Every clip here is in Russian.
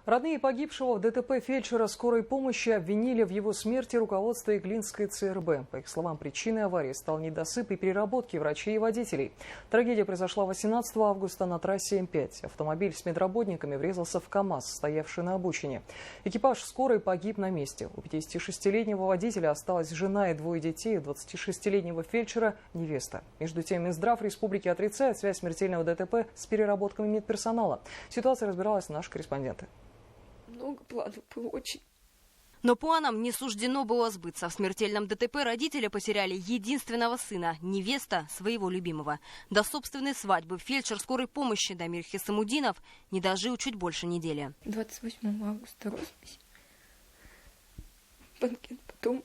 Родные погибшего в ДТП фельдшера скорой помощи обвинили в его смерти руководство Иглинской ЦРБ. По их словам, причиной аварии стал недосып и переработки врачей и водителей. Трагедия произошла 18 августа на трассе М5. Автомобиль с медработниками врезался в КАМАЗ, стоявший на обочине. Экипаж скорой погиб на месте. У 56-летнего водителя осталась жена и двое детей, у 26-летнего фельдшера – невеста. Между тем, Минздрав республики отрицает связь смертельного ДТП с переработками медперсонала. Ситуация разбиралась наши корреспонденты. Много планов было очень. Но планам не суждено было сбыться. В смертельном ДТП родители потеряли единственного сына, невеста своего любимого. До собственной свадьбы фельдшер скорой помощи Дамир Хисамудинов не дожил чуть больше недели. 28 августа роспись. Банкет потом.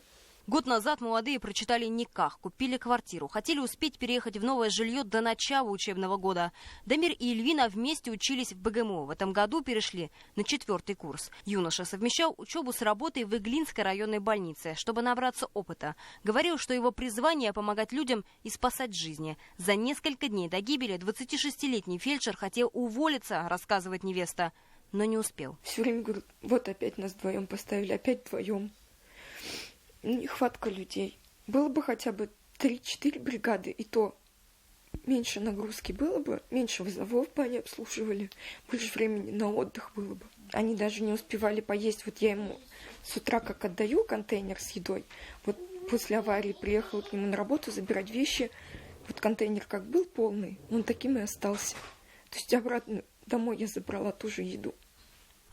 Год назад молодые прочитали никах, купили квартиру. Хотели успеть переехать в новое жилье до начала учебного года. Дамир и Эльвина вместе учились в БГМО. В этом году перешли на 4-й курс. Юноша совмещал учебу с работой в Иглинской районной больнице, чтобы набраться опыта. Говорил, что его призвание – помогать людям и спасать жизни. За несколько дней до гибели 26-летний фельдшер хотел уволиться, рассказывает невеста, но не успел. Все время говорю, вот опять нас вдвоем поставили, опять вдвоем. Нехватка людей. Было бы хотя бы 3-4 бригады, и то меньше нагрузки было бы, меньше вызовов бы они обслуживали, больше времени на отдых было бы. Они даже не успевали поесть. Вот я ему с утра как отдаю контейнер с едой, вот после аварии приехала к нему на работу забирать вещи, вот контейнер как был полный, он таким и остался. То есть обратно домой я забрала ту же еду.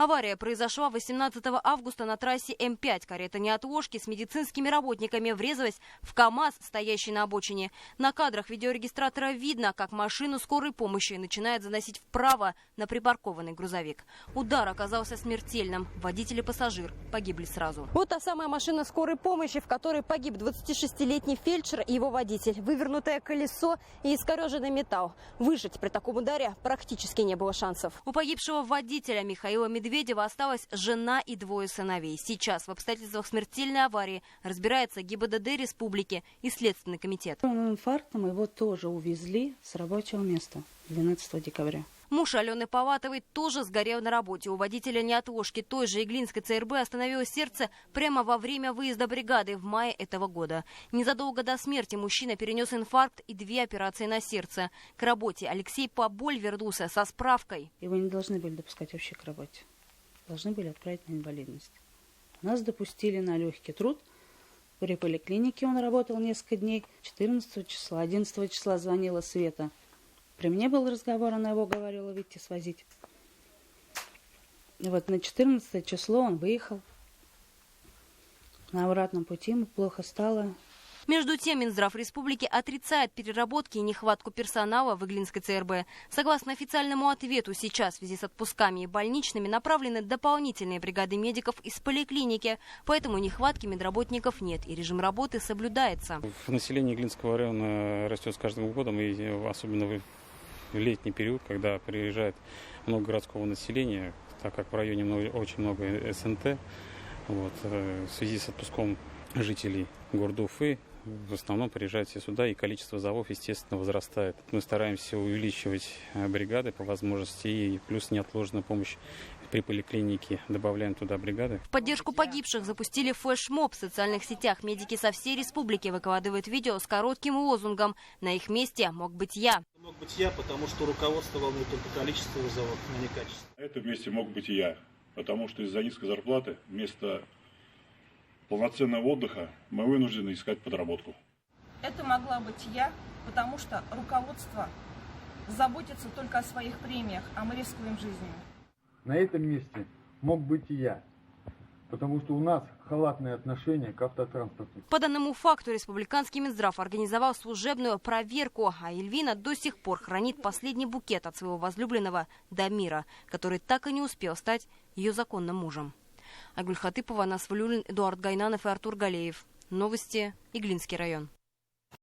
Авария произошла 18 августа на трассе М5. Карета неотложки с медицинскими работниками врезалась в КАМАЗ, стоящий на обочине. На кадрах видеорегистратора видно, как машину скорой помощи начинает заносить вправо на припаркованный грузовик. Удар оказался смертельным. Водитель и пассажир погибли сразу. Вот та самая машина скорой помощи, в которой погиб 26-летний фельдшер и его водитель. Вывернутое колесо и искореженный металл. Выжить при таком ударе практически не было шансов. У погибшего водителя Михаила Медведева осталась жена и двое сыновей. Сейчас в обстоятельствах смертельной аварии разбирается ГИБДД республики и Следственный комитет. Инфарктом его тоже увезли с рабочего места 12 декабря. Муж Алены Палатовой тоже сгорел на работе. У водителя неотложки той же Иглинской ЦРБ остановилось сердце прямо во время выезда бригады в мае этого года. Незадолго до смерти мужчина перенес инфаркт и 2 операции на сердце. К работе Алексей Поболь вернулся со справкой. Его не должны были допускать вообще к работе. Должны были отправить на инвалидность. Нас допустили на легкий труд. При поликлинике он работал несколько дней. 14 числа, 11 числа звонила Света. При мне был разговор, она его говорила выйти свозить. И вот на 14 число он выехал. На обратном пути ему плохо стало. Между тем, Минздрав республики отрицает переработки и нехватку персонала в Иглинской ЦРБ. Согласно официальному ответу, сейчас в связи с отпусками и больничными направлены дополнительные бригады медиков из поликлиники. Поэтому нехватки медработников нет, и режим работы соблюдается. Население Иглинского района растет с каждым годом, и особенно в летний период, когда приезжает много городского населения, так как в районе очень много СНТ. Вот, в связи с отпуском жителей города Уфы в основном приезжают все сюда, и количество зовов, естественно, возрастает. Мы стараемся увеличивать бригады по возможности, и плюс неотложная помощь при поликлинике добавляем туда бригады. В поддержку погибших запустили флешмоб в социальных сетях. Медики со всей республики выкладывают видео с коротким лозунгом «На их месте мог быть я». Мог быть я, потому что руководство волнует только количество вызовов, но не качество. На этом месте мог быть и я, потому что из-за низкой зарплаты вместо полноценного отдыха мы вынуждены искать подработку. Это могла быть я, потому что руководство заботится только о своих премиях, а мы рискуем жизнью. На этом месте мог быть и я, потому что у нас халатное отношение к автотранспорту. По данному факту республиканский Минздрав организовал служебную проверку, а Эльвина до сих пор хранит последний букет от своего возлюбленного Дамира, который так и не успел стать ее законным мужем. Айгуль Хатыпова, Анас Валюлин, Эдуард Гайнанов и Артур Галеев. Новости. Иглинский район.